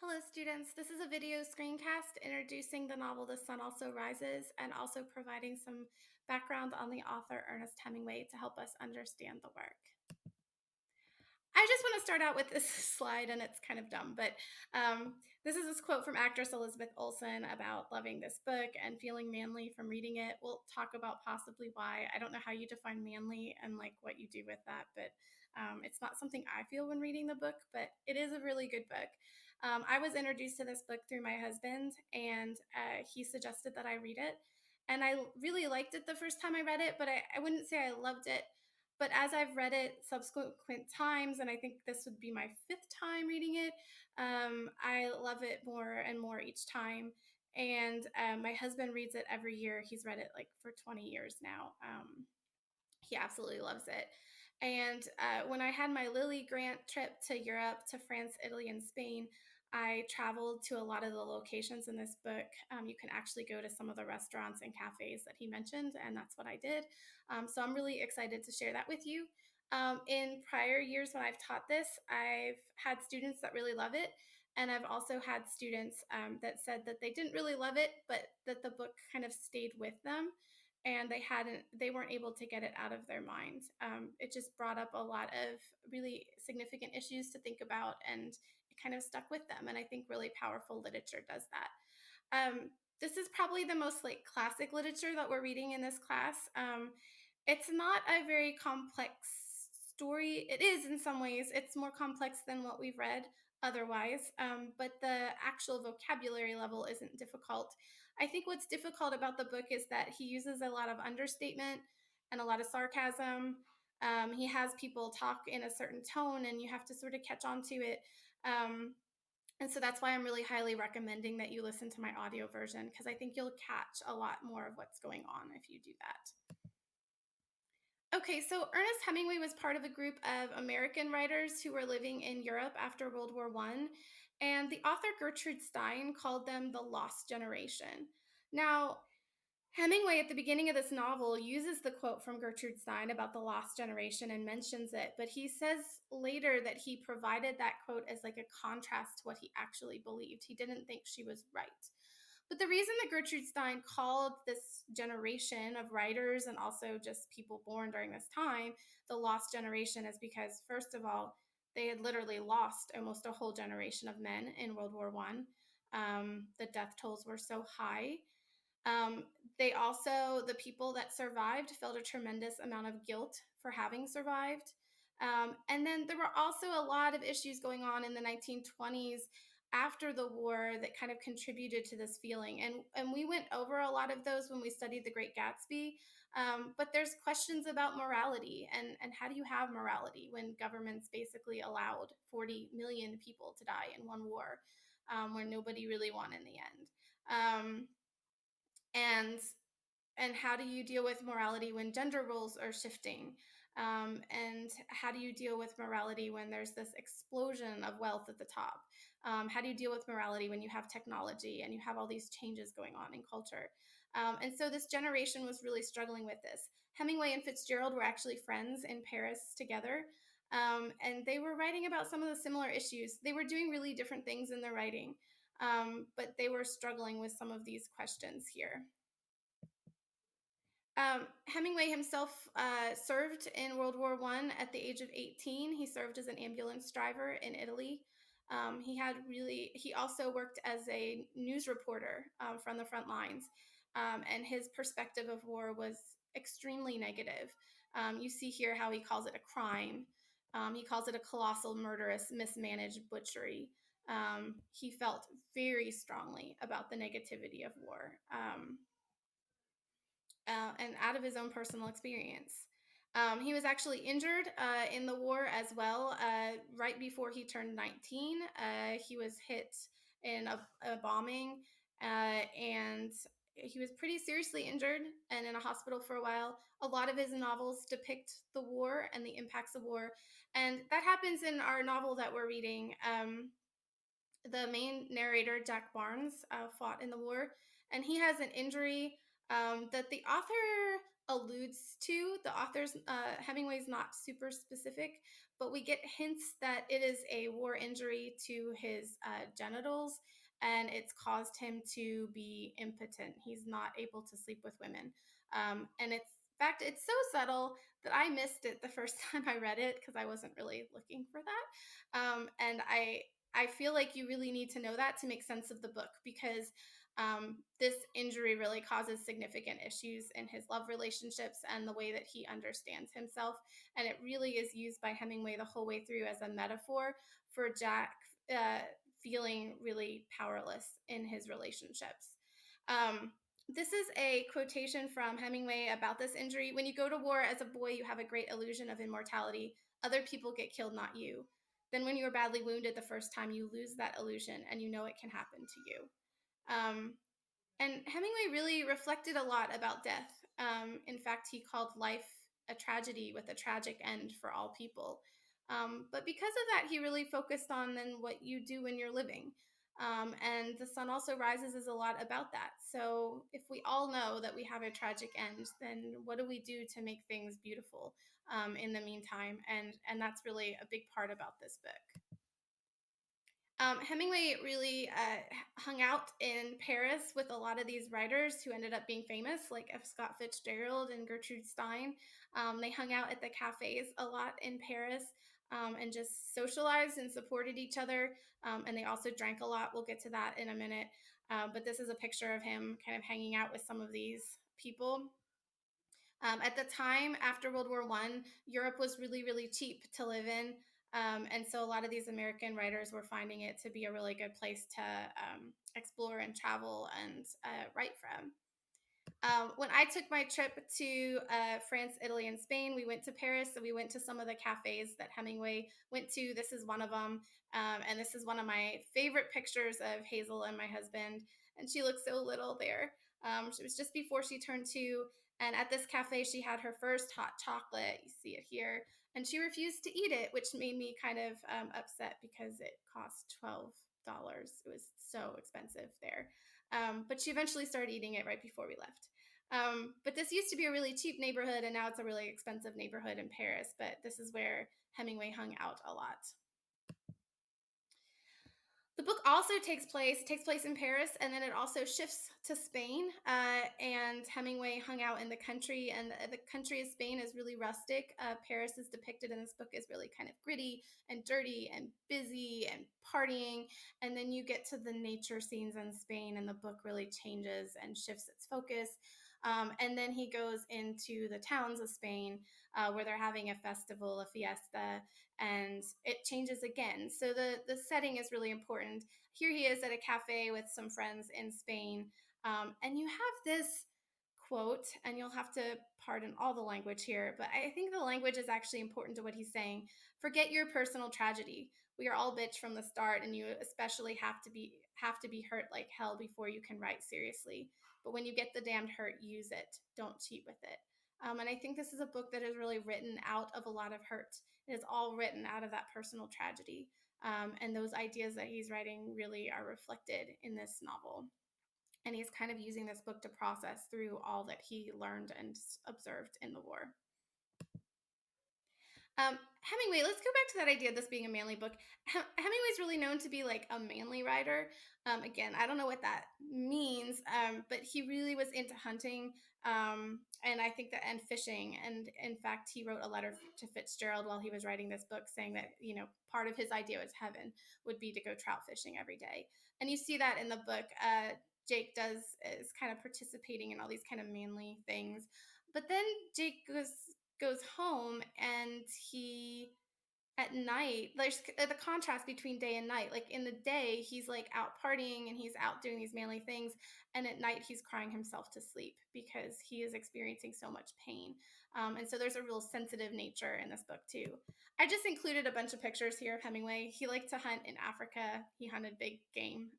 Hello, students. This is a video screencast introducing the novel The Sun Also Rises and also providing some background on the author Ernest Hemingway to help us understand the work. I just want to start out with this slide, and it's kind of dumb, but this is this quote from actress Elizabeth Olsen about loving this book and feeling manly from reading it. We'll talk about possibly why. I don't know how you define manly and like what you do with that, but it's not something I feel when reading the book, but it is a really good book. I was introduced to this book through my husband, and he suggested that I read it. And I really liked it the first time I read it, but I wouldn't say I loved it, but as I've read it subsequent times, and I think this would be my fifth time reading it, I love it more and more each time. And my husband reads it every year. He's read it like for 20 years now. He absolutely loves it. And when I had my Lilly Grant trip to Europe, to France, Italy, and Spain, I traveled to a lot of the locations in this book. You can actually go to some of the restaurants and cafes that he mentioned, and that's what I did. So I'm really excited to share that with you. In prior years, when I've taught this, I've had students that really love it. And I've also had students that said that they didn't really love it, but that the book kind of stayed with them and they weren't able to get it out of their mind. It just brought up a lot of really significant issues to think about, and it kind of stuck with them. And I think really powerful literature does that. This is probably the most like classic literature that we're reading in this class. It's not a very complex story. It is in some ways. It's more complex than what we've read otherwise, but the actual vocabulary level isn't difficult. I think what's difficult about the book is that he uses a lot of understatement and a lot of sarcasm. He has people talk in a certain tone, and you have to sort of catch on to it. And so that's why I'm really highly recommending that you listen to my audio version, because I think you'll catch a lot more of what's going on if you do that. Okay, so Ernest Hemingway was part of a group of American writers who were living in Europe after World War One, and the author Gertrude Stein called them the Lost Generation. Now, Hemingway, at the beginning of this novel, uses the quote from Gertrude Stein about the lost generation and mentions it, but he says later that he provided that quote as like a contrast to what he actually believed. He didn't think she was right. But the reason that Gertrude Stein called this generation of writers and also just people born during this time the lost generation is because, first of all, they had literally lost almost a whole generation of men in World War One. The death tolls were so high. They also, the people that survived, felt a tremendous amount of guilt for having survived. And then there were also a lot of issues going on in the 1920s after the war that kind of contributed to this feeling. And we went over a lot of those when we studied The Great Gatsby. But there's questions about morality, and how do you have morality when governments basically allowed 40 million people to die in one war, where nobody really won in the end. And and how do you deal with morality when gender roles are shifting? And how do you deal with morality when there's this explosion of wealth at the top? How do you deal with morality when you have technology and you have all these changes going on in culture? And so this generation was really struggling with this. Hemingway and Fitzgerald were actually friends in Paris together. And they were writing about some of the similar issues. They were doing really different things in their writing, but they were struggling with some of these questions here. Hemingway himself served in World War One at the age of 18. He served as an ambulance driver in Italy. He also worked as a news reporter from the front lines, and his perspective of war was extremely negative. You see here how he calls it a crime. He calls it a colossal, murderous, mismanaged butchery. He felt very strongly about the negativity of war. And out of his own personal experience. He was actually injured in the war as well. Right before he turned 19, he was hit in a bombing, and he was pretty seriously injured and in a hospital for a while. A lot of his novels depict the war and the impacts of war, and that happens in our novel that we're reading. The main narrator, Jack Barnes, fought in the war, and he has an injury that the author alludes to. The author's Hemingway's not super specific, but we get hints that it is a war injury to his genitals, and it's caused him to be impotent. He's not able to sleep with women. And it's in fact, it's so subtle that I missed it the first time I read it because I wasn't really looking for that. And I feel like you really need to know that to make sense of the book because this injury really causes significant issues in his love relationships and the way that he understands himself. And it really is used by Hemingway the whole way through as a metaphor for Jack uh, feeling really powerless in his relationships. Um, this is a quotation from Hemingway about this injury. When you go to war as a boy, you have a great illusion of immortality. Other people get killed, not you. Then, when you are badly wounded the first time, you lose that illusion and you know it can happen to you. Um, and Hemingway really reflected a lot about death. In fact, he called life a tragedy with a tragic end for all people. But because of that, he really focused on then what you do when you're living. And The Sun Also Rises is a lot about that. So if we all know that we have a tragic end, then what do we do to make things beautiful in the meantime? And that's really a big part about this book. Hemingway really hung out in Paris with a lot of these writers who ended up being famous, like F. Scott Fitzgerald and Gertrude Stein. They hung out at the cafes a lot in Paris and just socialized and supported each other. And they also drank a lot. We'll get to that in a minute. But this is a picture of him kind of hanging out with some of these people. At the time after World War I, Europe was really, really cheap to live in. And so a lot of these American writers were finding it to be a really good place to explore and travel and write from. When I took my trip to France, Italy, and Spain, we went to Paris. So we went to some of the cafes that Hemingway went to. This is one of them. And this is one of my favorite pictures of Hazel and my husband. And she looks so little there. She was just before she turned 2. And at this cafe, she had her first hot chocolate. You see it here. And she refused to eat it, which made me kind of upset because it cost $12. It was so expensive there. But she eventually started eating it right before we left. But this used to be a really cheap neighborhood, and now it's a really expensive neighborhood in Paris. But this is where Hemingway hung out a lot. The book also takes place in Paris, and then it also shifts to Spain. And Hemingway hung out in the country, and the country of Spain is really rustic. Paris is depicted in this book as really kind of gritty and dirty and busy and partying. And then you get to the nature scenes in Spain, and the book really changes and shifts its focus. And then he goes into the towns of Spain where they're having a festival, a fiesta, and it changes again. So the setting is really important. Here he is at a cafe with some friends in Spain, and you have this quote, and you'll have to pardon all the language here, but I think the language is actually important to what he's saying. Forget your personal tragedy. We are all bitch from the start, and you especially have to be hurt like hell before you can write seriously. But when you get the damned hurt, use it. Don't cheat with it. And I think this is a book that is really written out of a lot of hurt. It is all written out of that personal tragedy. And those ideas that he's writing really are reflected in this novel. And he's kind of using this book to process through all that he learned and observed in the war. Hemingway, let's go back to that idea of this being a manly book. Hemingway's really known to be like a manly writer. Again, I don't know what that means, but he really was into hunting, and I think that and fishing. And in fact, he wrote a letter to Fitzgerald while he was writing this book, saying that part of his idea was heaven would be to go trout fishing every day. And you see that in the book. Jake is kind of participating in all these kind of manly things, but then Jake goes home and he at night there's the contrast between day and night. Like in the day he's like out partying and he's out doing these manly things, and at night he's crying himself to sleep because he is experiencing so much pain. And so there's a real sensitive nature in this book too. I just included a bunch of pictures here of Hemingway. He liked to hunt in Africa. He hunted big game.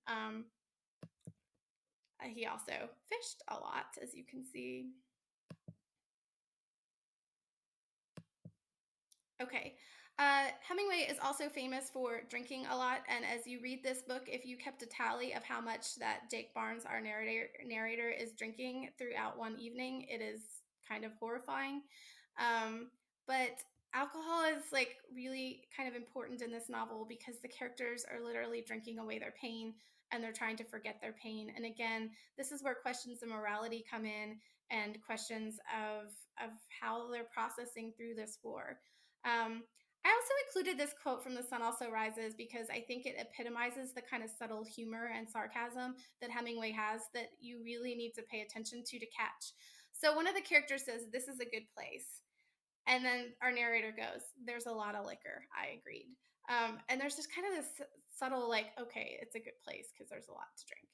He also fished a lot, as you can see. Okay. Hemingway is also famous for drinking a lot. And as you read this book, if you kept a tally of how much that Jake Barnes, our narrator is drinking throughout one evening, it is kind of horrifying. But Alcohol is like really kind of important in this novel because the characters are literally drinking away their pain and they're trying to forget their pain. And again, this is where questions of morality come in and questions of how they're processing through this war. I also included this quote from The Sun Also Rises because I think it epitomizes the kind of subtle humor and sarcasm that Hemingway has that you really need to pay attention to catch. So one of the characters says, "This is a good place." And then our narrator goes, "There's a lot of liquor." I agreed. And there's just kind of this subtle, like, okay, it's a good place because there's a lot to drink.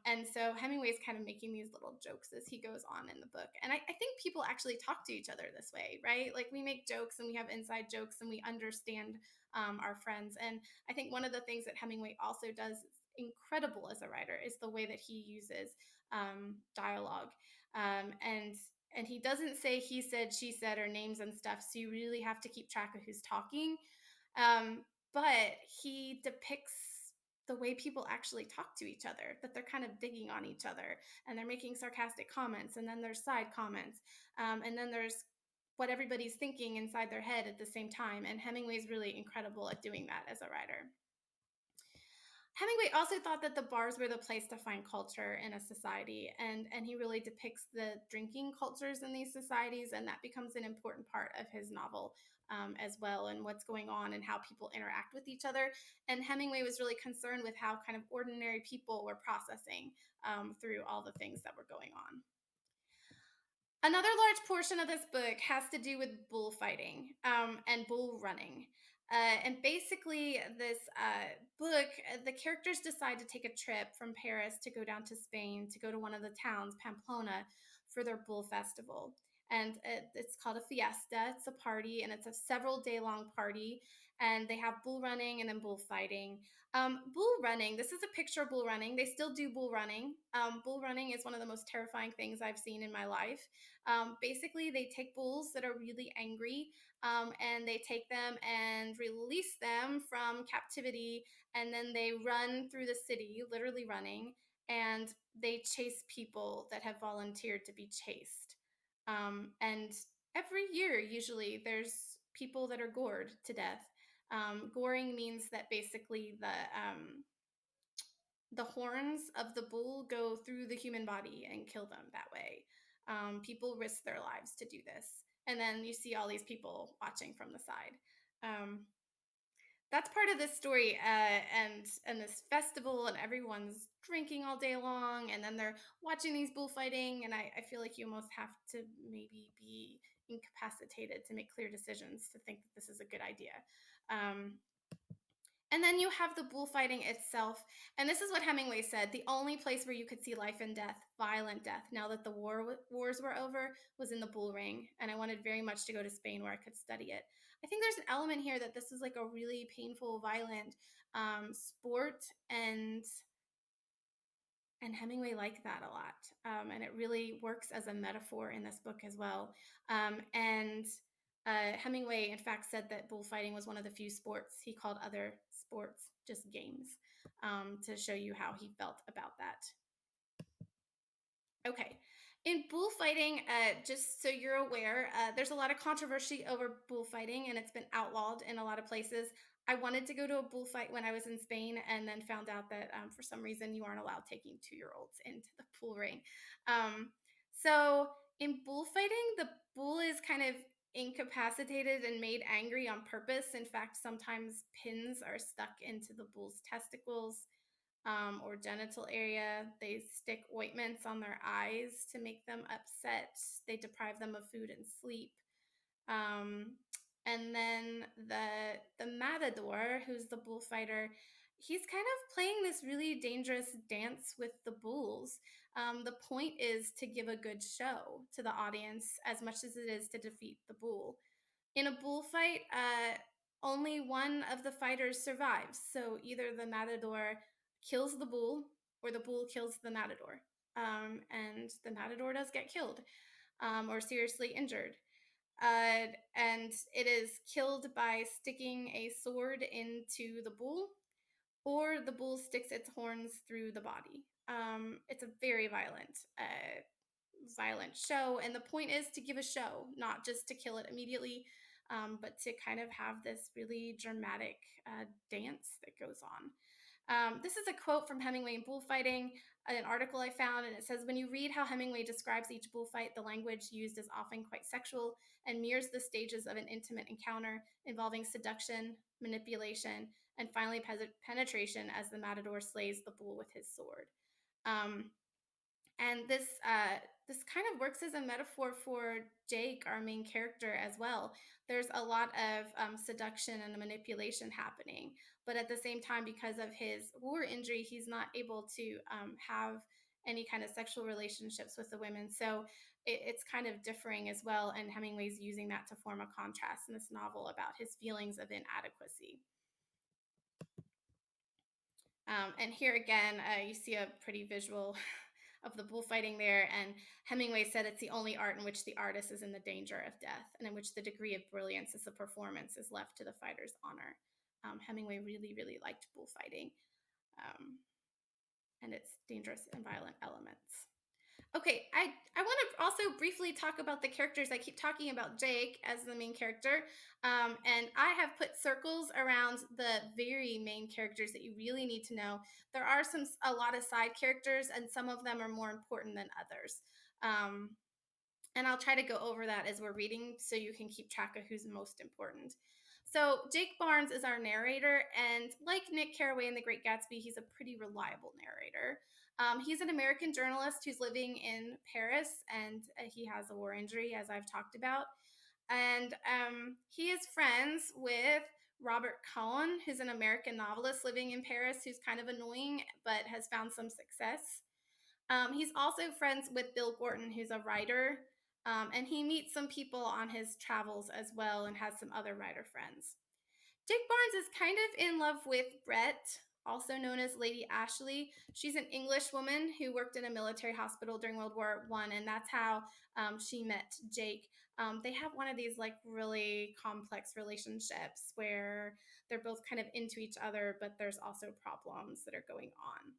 And so Hemingway's kind of making these little jokes as he goes on in the book. And I think people actually talk to each other this way, right? Like we make jokes and we have inside jokes and we understand our friends. And I think one of the things that Hemingway also does incredible as a writer is the way that he uses dialogue. And he doesn't say he said, she said, or names and stuff. So you really have to keep track of who's talking. Um, but he depicts the way people actually talk to each other, that they're kind of digging on each other and they're making sarcastic comments. And then there's side comments. And then there's what everybody's thinking inside their head at the same time. And Hemingway's really incredible at doing that as a writer. Hemingway also thought that the bars were the place to find culture in a society, and he really depicts the drinking cultures in these societies, and that becomes an important part of his novel as well, and what's going on and how people interact with each other. And Hemingway was really concerned with how kind of ordinary people were processing through all the things that were going on. Another large portion of this book has to do with bullfighting and bull running. And basically, this book, the characters decide to take a trip from Paris to go down to Spain to go to one of the towns, Pamplona, for their bull festival. And it's called a fiesta. It's a party, and it's a several day long party. And they have bull running and then bullfighting. Bull running, this is a picture of bull running. They still do bull running. Bull running is one of the most terrifying things I've seen in my life. Basically, they take bulls that are really angry and they take them and release them from captivity. And then they run through the city, literally running, and they chase people that have volunteered to be chased. And every year, usually, there's people that are gored to death. Goring means that basically the horns of the bull go through the human body and kill them that way. People risk their lives to do this. And then you see all these people watching from the side. Um, that's part of this story and this festival, and everyone's drinking all day long, and then they're watching these bullfighting, and I feel like you almost have to maybe be incapacitated to make clear decisions to think that this is a good idea. um, and then you have the bullfighting itself. And this is what Hemingway said: the only place where you could see life and death, violent death, now that the wars were over, was in the bull ring. And I wanted very much to go to Spain where I could study it. I think there's an element here that this is like a really painful, violent sport, and Hemingway liked that a lot. And it really works as a metaphor in this book as well. And Hemingway, in fact, said that bullfighting was one of the few sports he called other sports just games, to show you how he felt about that. Okay. In bullfighting, just so you're aware, there's a lot of controversy over bullfighting, and it's been outlawed in a lot of places. I wanted to go to a bullfight when I was in Spain, and then found out that for some reason you aren't allowed taking 2-year-olds into the bull ring. So in bullfighting, the bull is kind of incapacitated and made angry on purpose. In fact, sometimes pins are stuck into the bull's testicles or genital area. They stick ointments on their eyes to make them upset. They deprive them of food and sleep. Um, and then the matador, who's the bullfighter, he's kind of playing this really dangerous dance with the bulls. The point is to give a good show to the audience as much as it is to defeat the bull. In a bullfight, only one of the fighters survives. So either the matador kills the bull or the bull kills the matador. And the matador does get killed or seriously injured. And it is killed by sticking a sword into the bull, or the bull sticks its horns through the body. It's a very violent show, and the point is to give a show, not just to kill it immediately. but to kind of have this really dramatic dance that goes on. This is a quote from Hemingway in Bullfighting, an article I found, and it says, "When you read how Hemingway describes each bullfight, the language used is often quite sexual and mirrors the stages of an intimate encounter involving seduction, manipulation, and finally penetration as the matador slays the bull with his sword." Um, and this kind of works as a metaphor for Jake, our main character, as well. There's a lot of seduction and manipulation happening, but at the same time, because of his war injury, he's not able to have any kind of sexual relationships with the women. So it's kind of differing as well, and Hemingway's using that to form a contrast in this novel about his feelings of inadequacy. And here again, you see a pretty visual of the bullfighting there. And Hemingway said it's the only art in which the artist is in the danger of death, and in which the degree of brilliance as the performance is left to the fighter's honor. Hemingway really, really liked bullfighting um, and its dangerous and violent elements. Okay, I want to also briefly talk about the characters. I keep talking about Jake as the main character, and I have put circles around the very main characters that you really need to know. There are a lot of side characters, and some of them are more important than others. Um, and I'll try to go over that as we're reading so you can keep track of who's most important. So, Jake Barnes is our narrator, and like Nick Carraway in The Great Gatsby, he's a pretty reliable narrator. He's an American journalist who's living in Paris, and he has a war injury, as I've talked about. And he is friends with Robert Cohen, who's an American novelist living in Paris, who's kind of annoying but has found some success. He's also friends with Bill Gorton, who's a writer, and he meets some people on his travels as well and has some other writer friends. Jake Barnes is kind of in love with Brett, also known as Lady Ashley. She's an English woman who worked in a military hospital during World War I, and that's how she met Jake. They have one of these like really complex relationships where they're both kind of into each other, but there's also problems that are going on.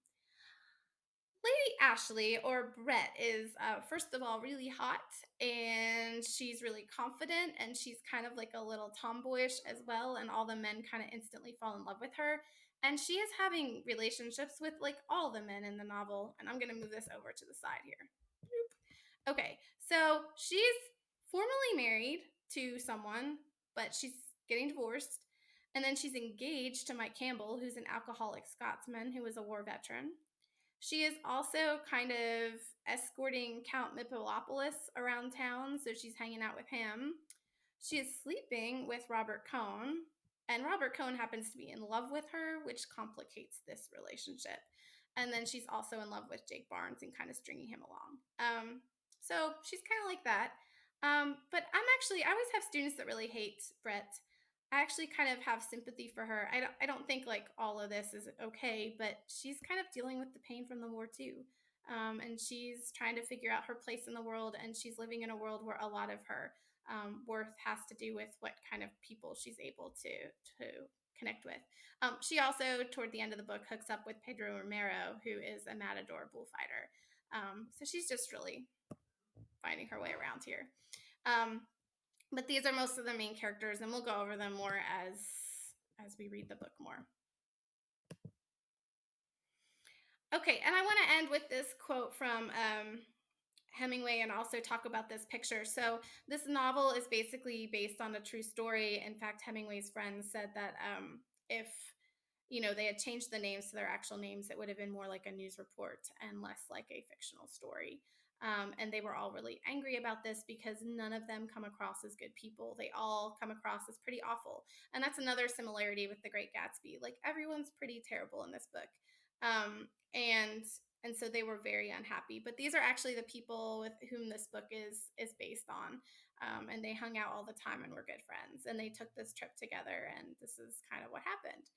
Lady Ashley, or Brett, is first of all really hot, and she's really confident, and she's kind of like a little tomboyish as well, and all the men kind of instantly fall in love with her. And she is having relationships with like all the men in the novel. And I'm going to move this over to the side here. Okay, so she's formally married to someone, but she's getting divorced. And then she's engaged to Mike Campbell, who's an alcoholic Scotsman who was a war veteran. She is also kind of escorting Count Mipolopoulos around town, so she's hanging out with him. She is sleeping with Robert Cohn, and Robert Cohn happens to be in love with her, which complicates this relationship. And then she's also in love with Jake Barnes and kind of stringing him along. So she's kind of like that. But I always have students that really hate Brett. I actually kind of have sympathy for her. I don't think like all of this is okay, but she's kind of dealing with the pain from the war too. And she's trying to figure out her place in the world, and she's living in a world where a lot of her worth has to do with what kind of people she's able to connect with. She also, toward the end of the book, hooks up with Pedro Romero, who is a matador bullfighter. So she's just really finding her way around here. Um, but these are most of the main characters, and we'll go over them more as we read the book more. Okay, and I want to end with this quote from Hemingway and also talk about this picture. So this novel is basically based on a true story. In fact, Hemingway's friends said that if they had changed the names to their actual names, it would have been more like a news report and less like a fictional story. And they were all really angry about this because none of them come across as good people. They all come across as pretty awful. And that's another similarity with The Great Gatsby. Like everyone's pretty terrible in this book. Um, and and so they were very unhappy. But these are actually the people with whom this book is based on. And they hung out all the time and were good friends. And they took this trip together, and this is kind of what happened.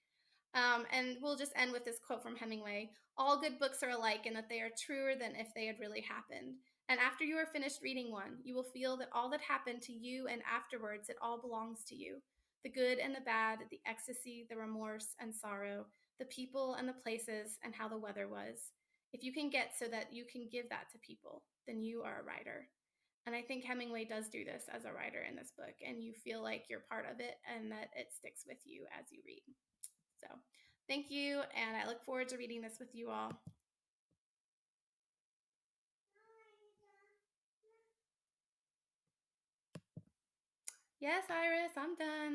And we'll just end with this quote from Hemingway: "All good books are alike in that they are truer than if they had really happened. And after you are finished reading one, you will feel that all that happened to you and afterwards, it all belongs to you. The good and the bad, the ecstasy, the remorse and sorrow, the people and the places, and how the weather was. If you can get so that you can give that to people, then you are a writer." And I think Hemingway does do this as a writer in this book, and you feel like you're part of it and that it sticks with you as you read. So, thank you, and I look forward to reading this with you all. Yes, Iris, I'm done.